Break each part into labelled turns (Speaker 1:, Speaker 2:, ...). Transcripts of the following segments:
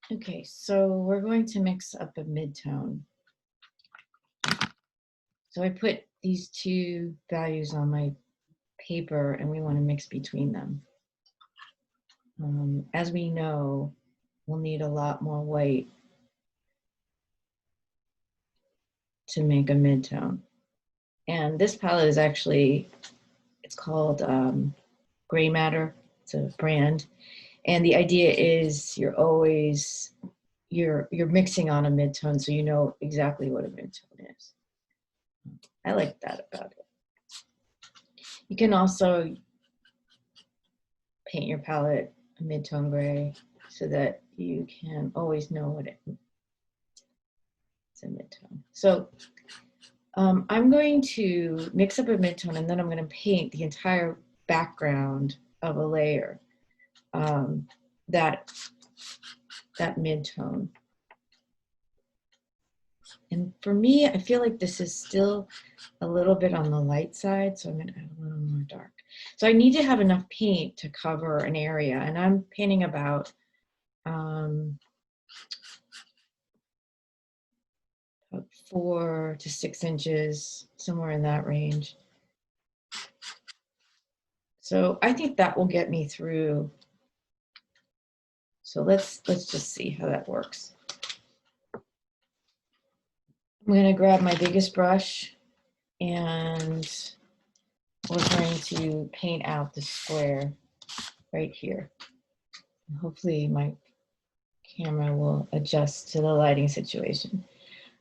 Speaker 1: Okay, so we're going to mix up a midtone. So I put these two values on my paper and we want to mix between them. As we know, we'll need a lot more white to make a midtone. And this palette is actually, it's called Gray Matter. It's a brand. And the idea is you're always, you're mixing on a midtone so you know exactly what a midtone is. I like that about it. You can also paint your palette a midtone gray so that you can always know what it's a midtone. So I'm going to mix up a midtone and then I'm going to paint the entire background of a layer, that midtone. And for me, I feel like this is still a little bit on the light side, so I'm going to add a little more dark. So I need to have enough paint to cover an area, and I'm painting about 4 to 6 inches, somewhere in that range. So I think that will get me through. So let's just see how that works. I'm going to grab my biggest brush and we're going to paint out the square right here. And hopefully my camera will adjust to the lighting situation.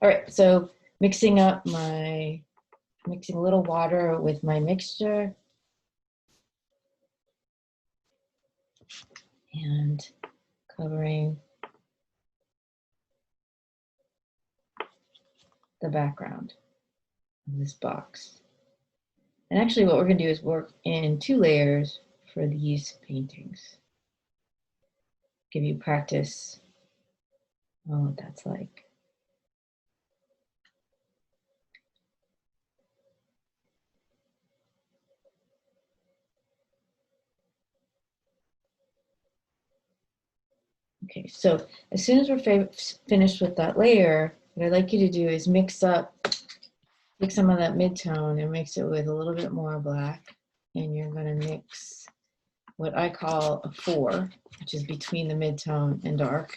Speaker 1: All right, so mixing a little water with my mixture and covering the background of this box. And actually what we're going to do is work in 2 layers for these paintings. Give you practice on what that's like. Okay, so as soon as we're finished with that layer, what I'd like you to do is take some of that midtone and mix it with a little bit more black. And you're going to mix what I call a 4, which is between the midtone and dark.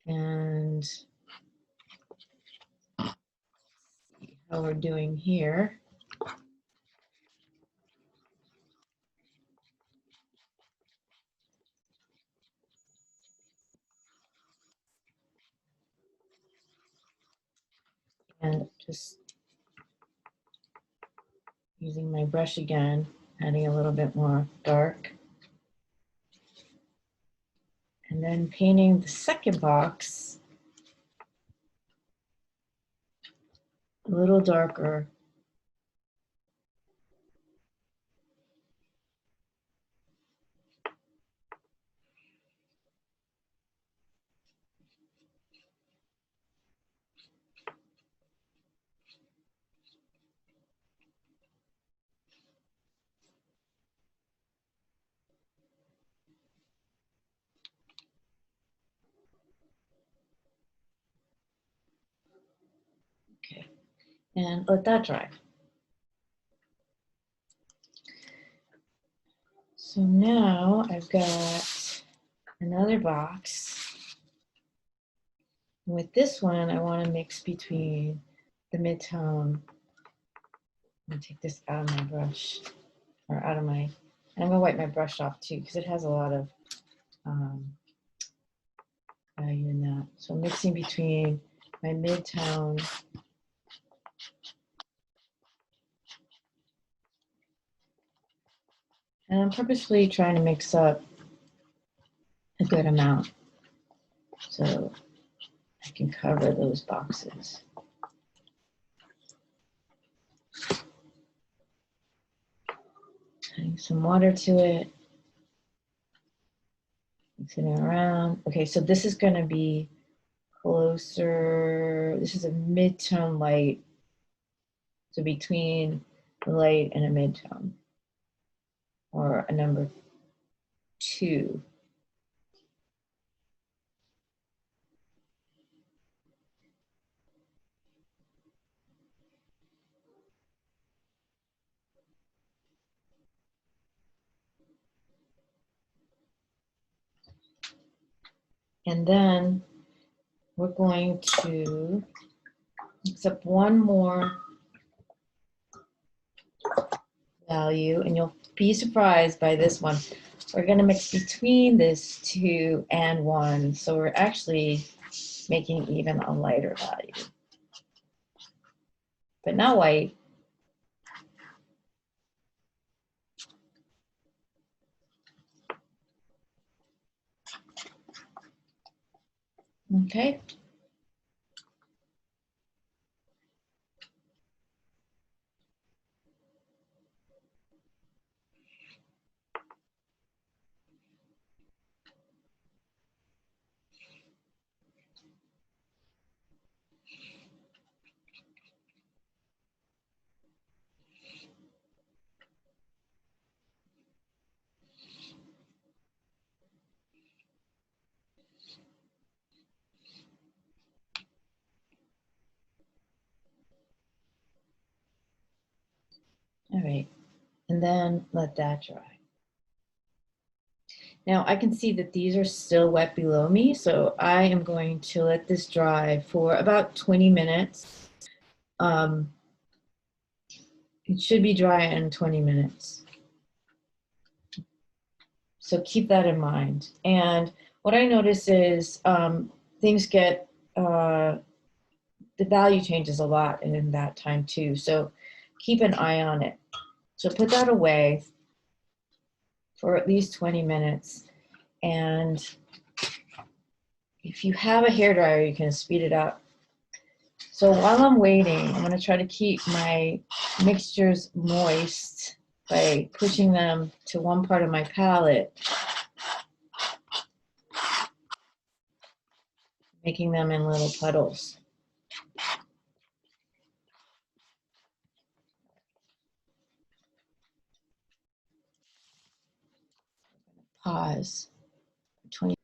Speaker 1: And see how we're doing here. And just using my brush again, adding a little bit more dark. And then painting the second box a little darker. Okay, and let that dry. So now I've got another box. With this one, I want to mix between the midtone. I'm going to take this out of my brush, or out of my, and I'm going to wipe my brush off too, because it has a lot of value in that. So mixing between my midtone and I'm purposefully trying to mix up a good amount so I can cover those boxes. Adding some water to it, mixing it around. Okay, so this is going to be closer. This is a mid-tone light, so between the light and a mid-tone, or a number 2. And then we're going to mix up one more value, and you'll be surprised by this one. We're going to mix between this 2 and 1, so we're actually making even a lighter value, but not white. Okay. All right, and then let that dry. Now I can see that these are still wet below me, so I am going to let this dry for about 20 minutes. It should be dry in 20 minutes. So keep that in mind. And what I notice is things get, the value changes a lot in that time too. So keep an eye on it. So put that away for at least 20 minutes. And if you have a hairdryer, you can speed it up. So while I'm waiting, I'm going to try to keep my mixtures moist by pushing them to one part of my palette, making them in little puddles. Pause. 20.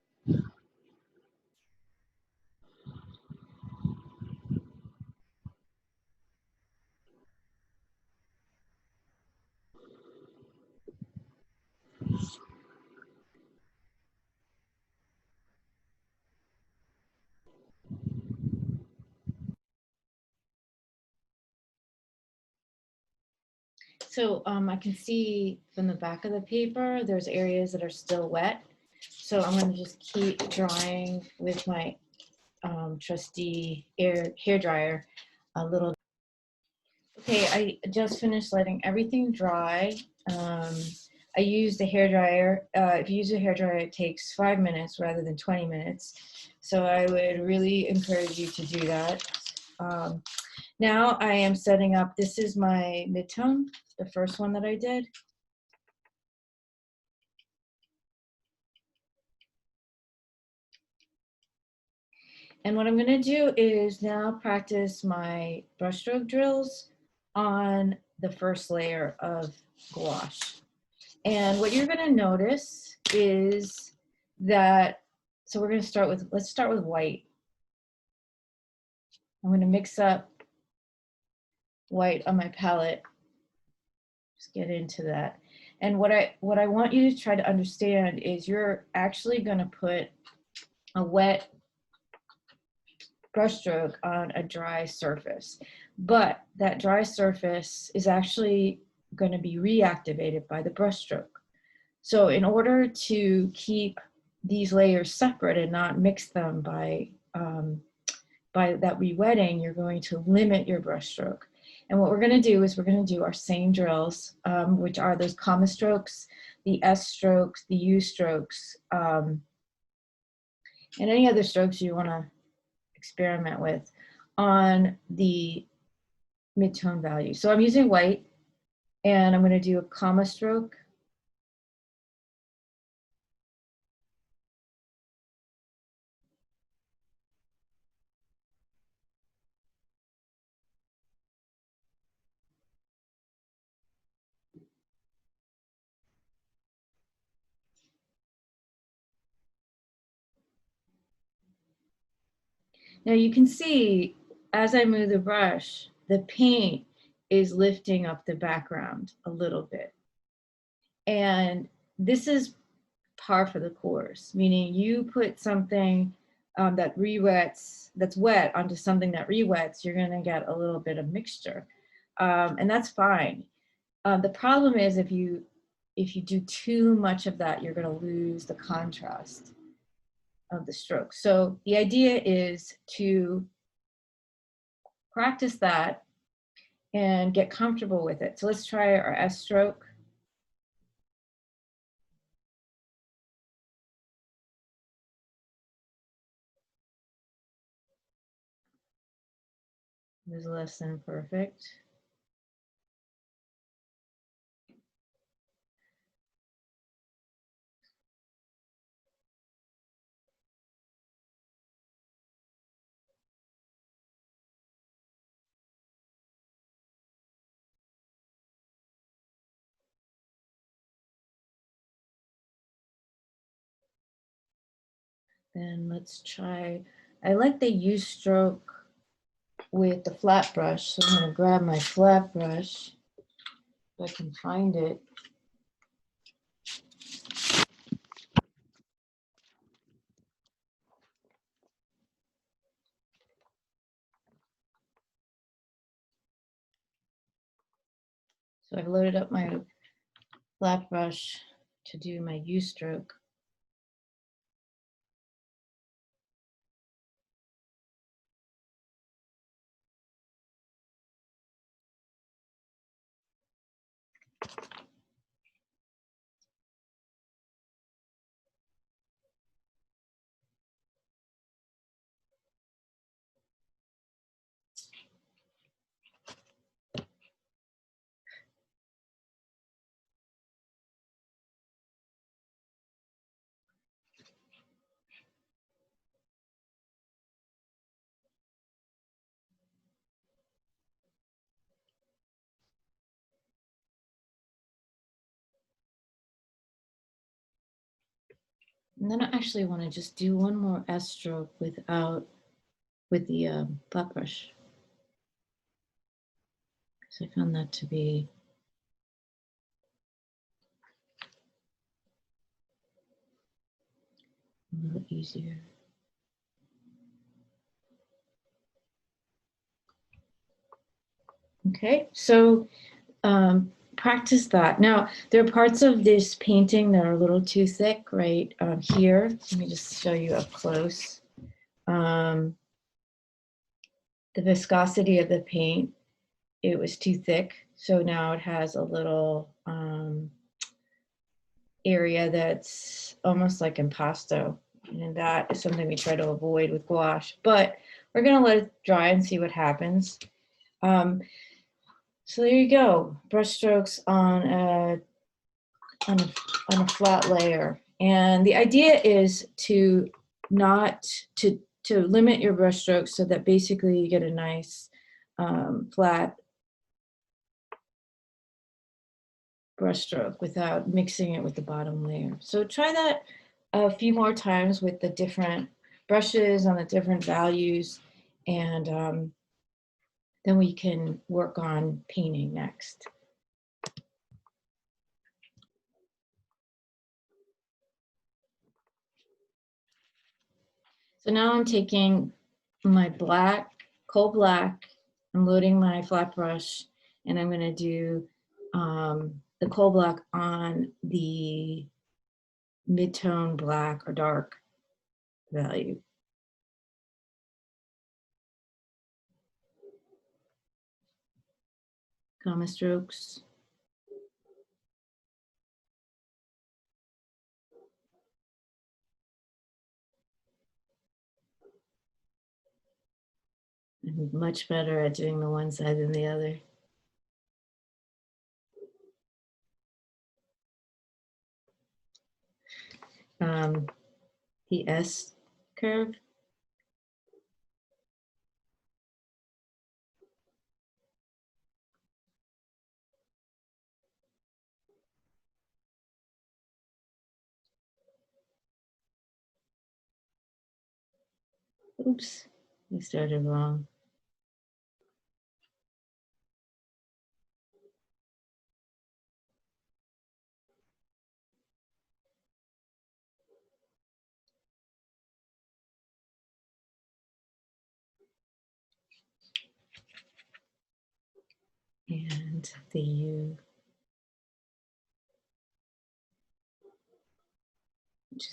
Speaker 1: So I can see from the back of the paper, there's areas that are still wet. So I'm going to just keep drying with my trusty hair dryer a little. Okay, I just finished letting everything dry. I used a hair dryer. If you use a hair dryer, it takes 5 minutes rather than 20 minutes. So I would really encourage you to do that. Now I am setting up, this is my midtone, the first one that I did. And what I'm going to do is now practice my brushstroke drills on the first layer of gouache. And what you're going to notice is that, so we're going to start with, let's start with white. I'm going to mix up white on my palette. Just get into that. And what I want you to try to understand is you're actually going to put a wet brushstroke on a dry surface, but that dry surface is actually going to be reactivated by the brushstroke. So in order to keep these layers separate and not mix them by that rewetting, you're going to limit your brushstroke. And what we're going to do is we're going to do our same drills, which are those comma strokes, the S strokes, the U strokes, and any other strokes you want to experiment with on the midtone value. So I'm using white, and I'm going to do a comma stroke. Now you can see as I move the brush, the paint is lifting up the background a little bit. And this is par for the course, meaning you put something that re-wets, that's wet onto something that re-wets, you're gonna get a little bit of mixture. And that's fine. The problem is if you do too much of that, you're gonna lose the contrast of the stroke. So the idea is to practice that and get comfortable with it. So let's try our S stroke. It was less than perfect. Then let's try, I like the U stroke with the flat brush. So I'm gonna grab my flat brush, if I can find it. So I've loaded up my flat brush to do my U stroke. And then I actually want to just do one more S stroke with the flat brush. So I found that to be a little easier. Okay, so practice that. Now, there are parts of this painting that are a little too thick, right here. Let me just show you up close. The viscosity of the paint, it was too thick. So now it has a little area that's almost like impasto. And that is something we try to avoid with gouache. But we're going to let it dry and see what happens. So there you go, brush strokes on a flat layer. And the idea is to not to limit your brush strokes so that basically you get a nice flat brush stroke without mixing it with the bottom layer. So try that a few more times with the different brushes on the different values, and then we can work on painting next. So now I'm taking my black, coal black, I'm loading my flat brush, and I'm gonna do the coal black on the mid-tone black or dark value. Comma strokes. I'm much better at doing the one side than the other. The S curve. Oops, I started wrong. And the U, which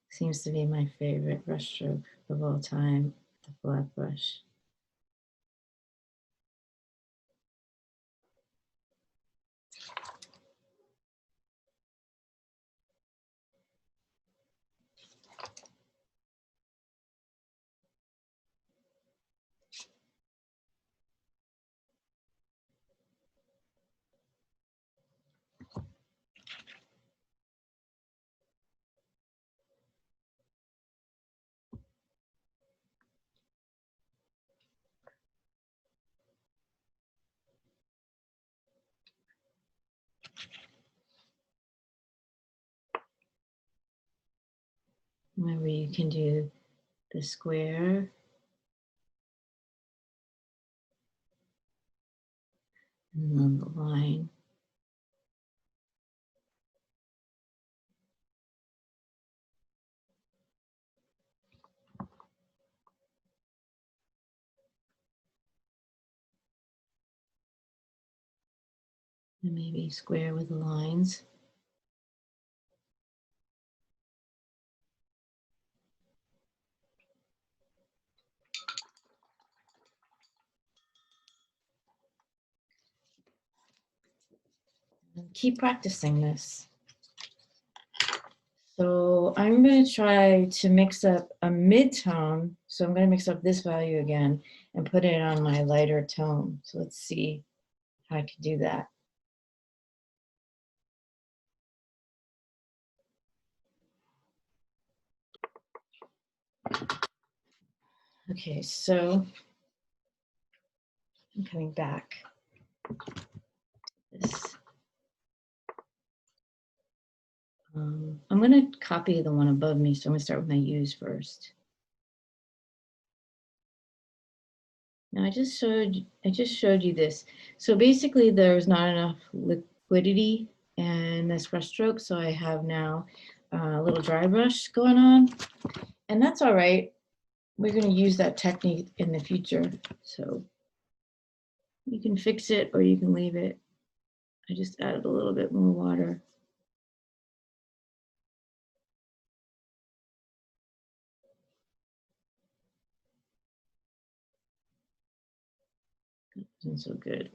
Speaker 1: seems to be my favorite brush stroke of all time, the flat brush. Remember, you can do the square and then the line. And maybe square with the lines. And keep practicing this. So I'm going to try to mix up a mid-tone. So I'm going to mix up this value again and put it on my lighter tone. So let's see how I can do that. Okay, so I'm coming back. This. I'm going to copy the one above me, so I'm going to start with my U's first. Now I just showed you this. So basically, there's not enough liquidity in this brush stroke, so I have now a little dry brush going on, and that's all right. We're going to use that technique in the future, so you can fix it or you can leave it. I just added a little bit more water. That wasn't so good.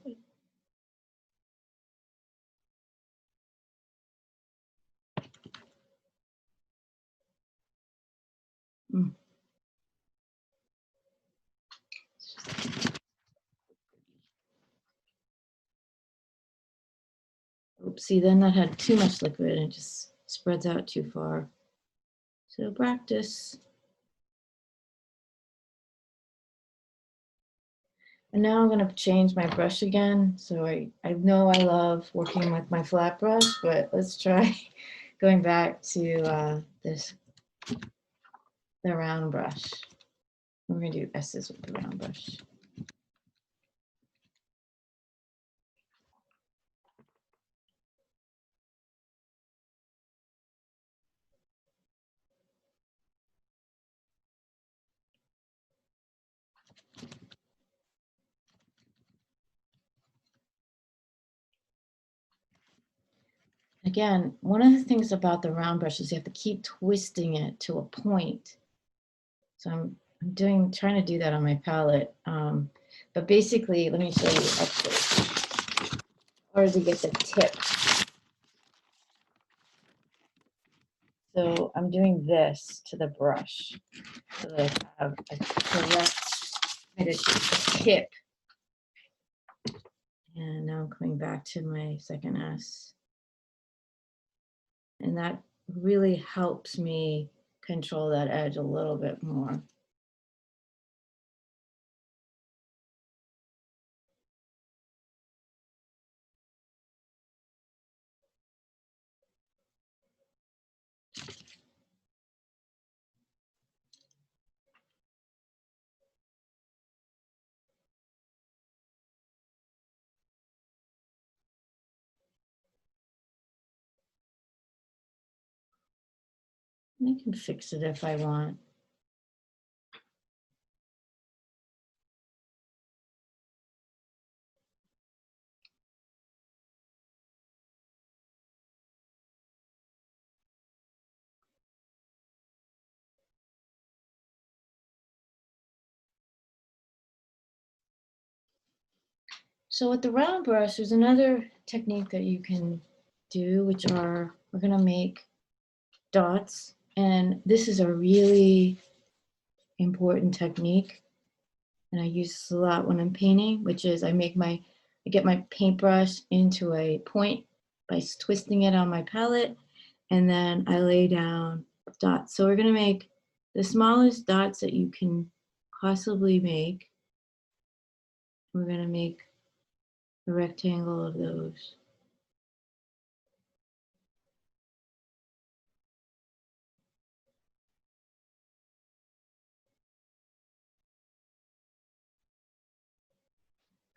Speaker 1: Mm. Oopsie, then that had too much liquid and it just spreads out too far. So practice. And now I'm going to change my brush again. So I know I love working with my flat brush, but let's try going back to the round brush. We're going to do S's with the round brush. Again, one of the things about the round brush is you have to keep twisting it to a point. So I'm trying to do that on my palette. But basically, let me show you up close. Hard to get the tip. So I'm doing this to the brush so that I have a correct tip. And now I'm coming back to my second S. And that really helps me control that edge a little bit more. I can fix it if I want. So with the round brush, there's another technique that you can do, which are, we're gonna make dots. And this is a really important technique. And I use this a lot when I'm painting, which is I get my paintbrush into a point by twisting it on my palette, and then I lay down dots. So we're gonna make the smallest dots that you can possibly make. We're gonna make a rectangle of those.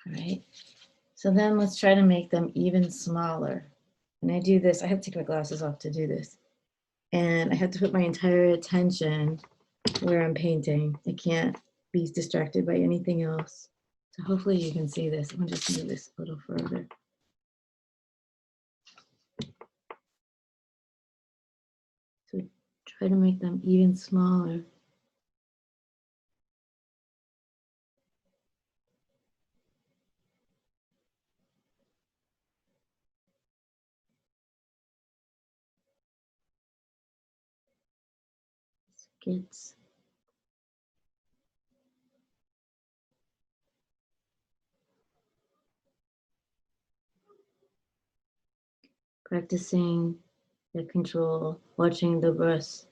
Speaker 1: All right, so then let's try to make them even smaller. And I do this, I have to take my glasses off to do this. And I have to put my entire attention where I'm painting. I can't be distracted by anything else. So hopefully you can see this. I'm gonna just move this a little further. So try to make them even smaller. Skits. Practicing the control, watching the brush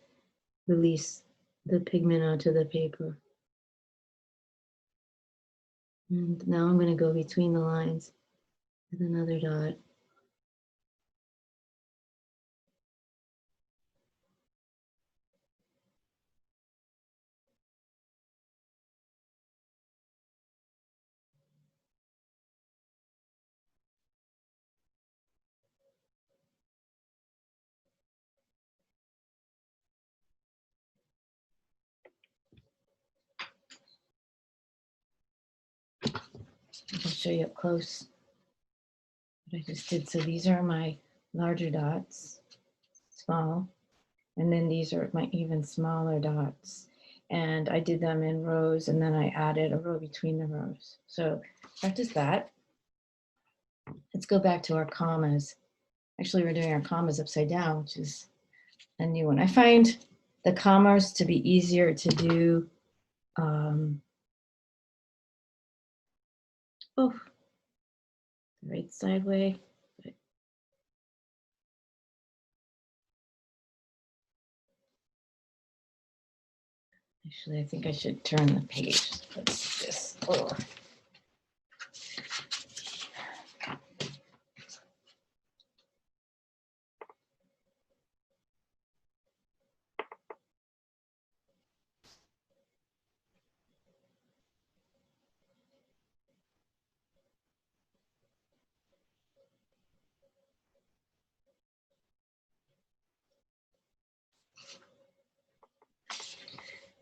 Speaker 1: release the pigment onto the paper. And now I'm going to go between the lines with another dot. I'll show you up close what I just did. So these are my larger dots, small, and then these are my even smaller dots. And I did them in rows, and then I added a row between the rows. So practice that. Let's go back to our commas. Actually, we're doing our commas upside down, which is a new one. I find the commas to be easier to do the right side way. Actually, I think I should turn the page. Let's just, oh.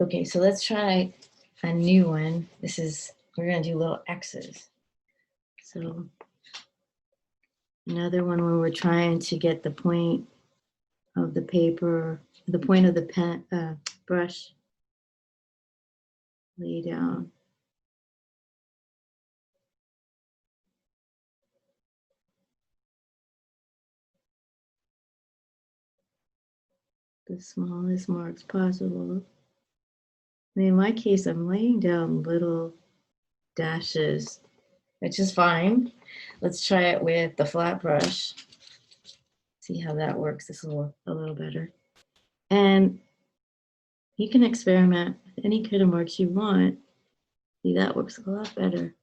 Speaker 1: Okay, so let's try a new one. This is, we're gonna do little X's. So another one where we're trying to get the point of the paper, the point of the pen, brush, lay down. The smallest marks possible. And in my case, I'm laying down little dashes, which is fine. Let's try it with the flat brush. See how that works. This will a little better. And you can experiment with any kind of marks you want. See, that works a lot better.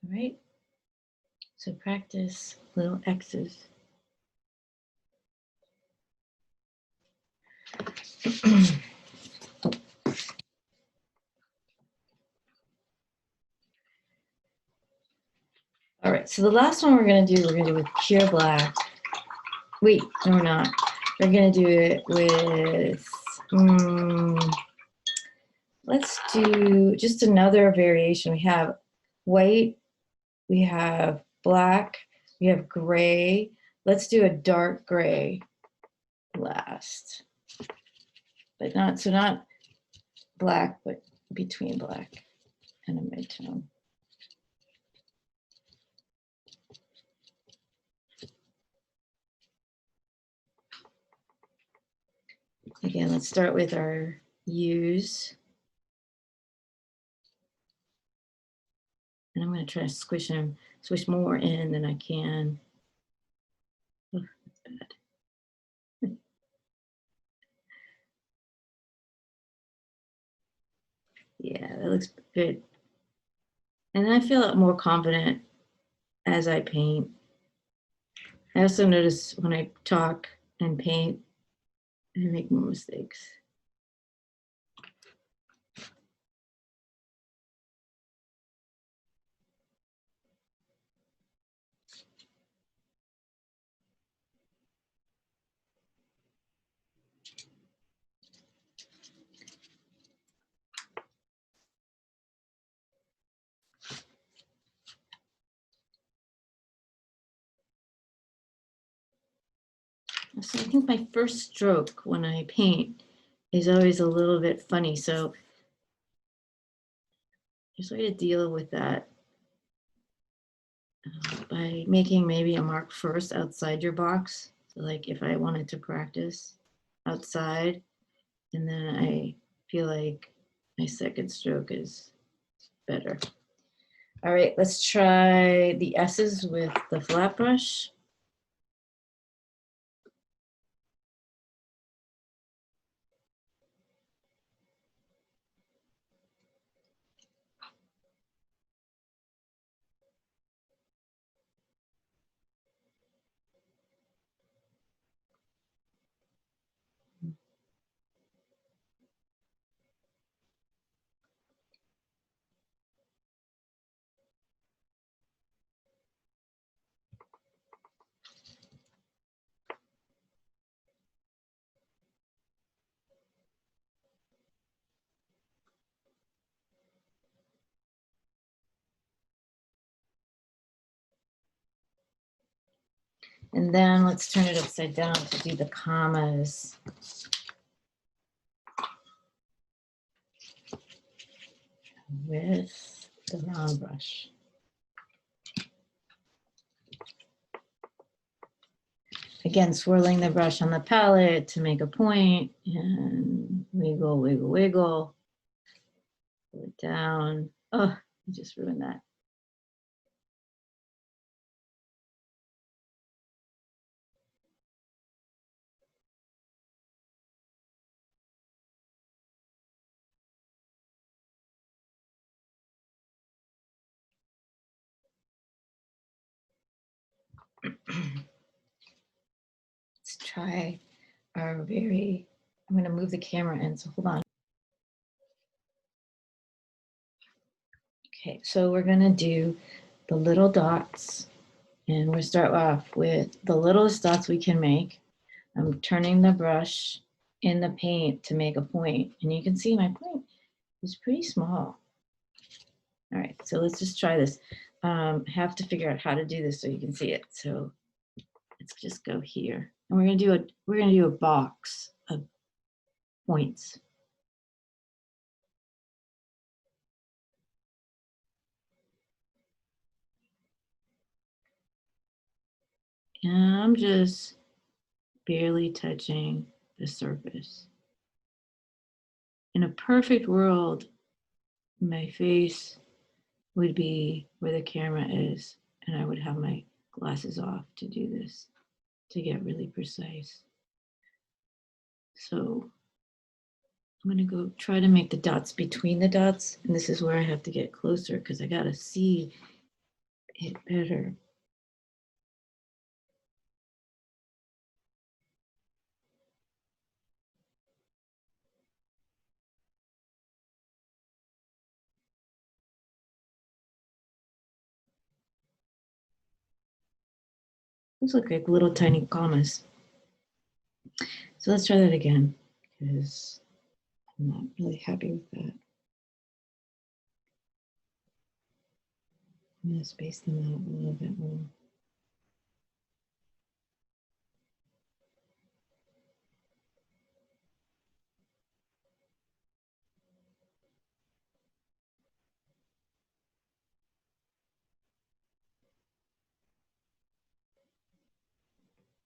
Speaker 1: All right. So practice little X's. All right, so the last one we're gonna do with pure black. Wait, no, we're not. We're gonna do it with, let's do just another variation. We have white, we have black, we have gray. Let's do a dark gray last. But not black, but between black and a midtone. Again, let's start with our U's. And I'm going to try to squish more in than I can. Oh, that's bad. Yeah, that looks good. And I feel more confident as I paint. I also notice when I talk and paint, I make more mistakes. So I think my first stroke when I paint is always a little bit funny. So there's a way to deal with that by making maybe a mark first outside your box. So like if I wanted to practice outside, and then I feel like my second stroke is better. All right, let's try the S's with the flat brush. And then let's turn it upside down to do the commas. With the round brush. Again, swirling the brush on the palette to make a point and wiggle, wiggle, wiggle. Pull it down. Oh, I just ruined that. Let's try our I'm going to move the camera in, so hold on. Okay, so we're going to do the little dots, and we'll start off with the littlest dots we can make. I'm turning the brush in the paint to make a point, and you can see my point is pretty small. All right, so let's just try this. Have to figure out how to do this so you can see it. So let's just go here, and we're gonna do a box of points. And I'm just barely touching the surface. In a perfect world, my face would be where the camera is, and I would have my glasses off to do this, to get really precise. So I'm gonna go try to make the dots between the dots, and this is where I have to get closer because I gotta see it better. Those look like little tiny commas. So let's try that again, because I'm not really happy with that. I'm gonna space them out a little bit more.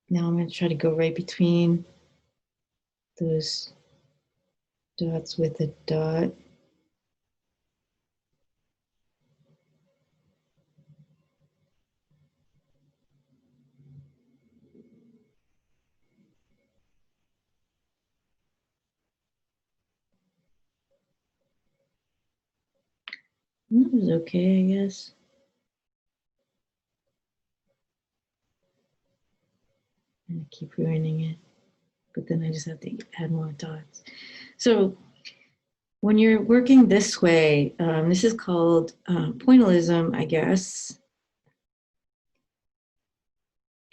Speaker 1: Now I'm going to try to go right between those dots with a dot. That was okay, I guess. And I keep ruining it, but then I just have to add more dots. So when you're working this way, this is called pointillism, I guess.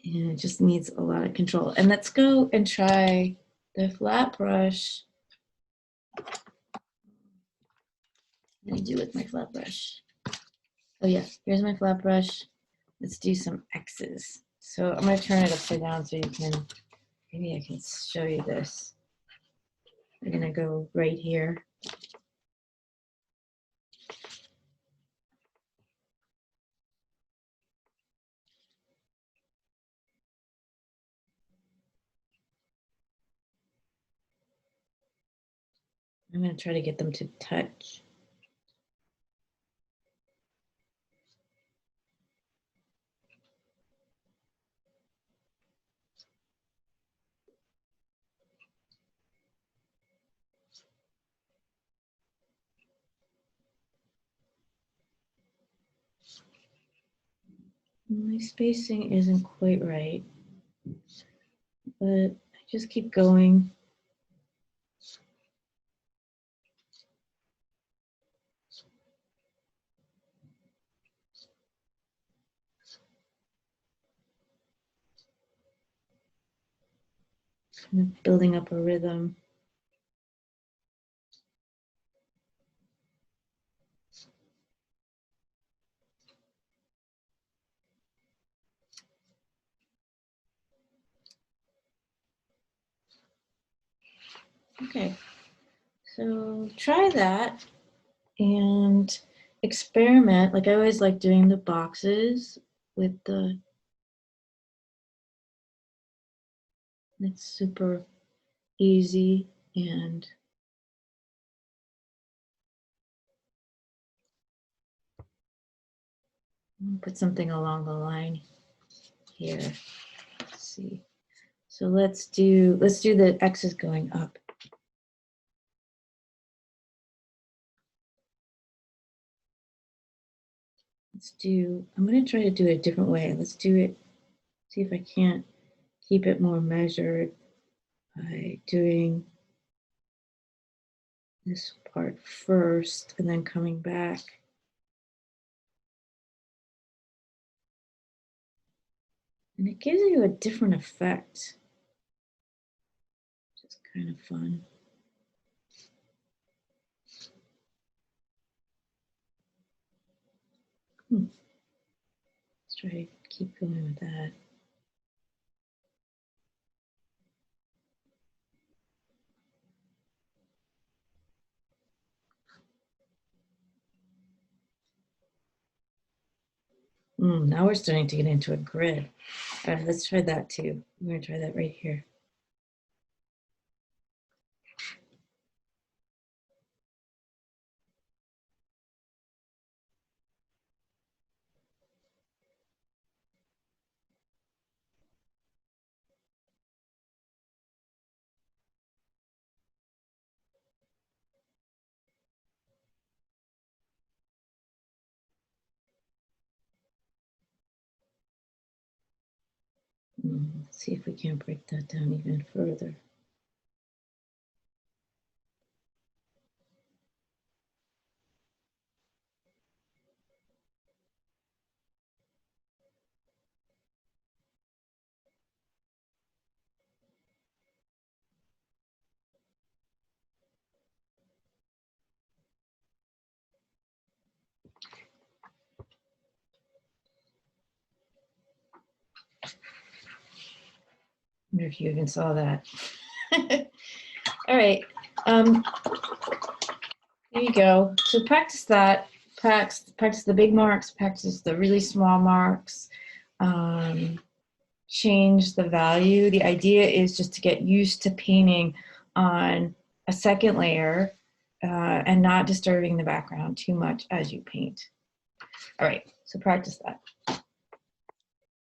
Speaker 1: And it just needs a lot of control. And let's go and try the flat brush. What do I do with my flat brush? Oh yeah, here's my flat brush. Let's do some X's. So I'm going to turn it upside down so you can, maybe I can show you this. I'm going to go right here. I'm going to try to get them to touch. My spacing isn't quite right, but I just keep going. Kind of building up a rhythm. Okay, so try that and experiment. Like I always like doing the boxes with the, it's super easy and put something along the line here. Let's see. So let's do the X's going up. I'm going to try to do it a different way. Let's do it, see if I can't keep it more measured by doing this part first and then coming back. And it gives you a different effect, which is kind of fun. Let's try to keep going with that. Now we're starting to get into a grid. All right, let's try that too. I'm going to try that right here. Let's see if we can't break that down even further. wonder if you even saw that. All right, there you go. So practice that. Practice the big marks. Practice the really small marks. Change the value. The idea is just to get used to painting on a second layer and not disturbing the background too much as you paint. All right, so practice that.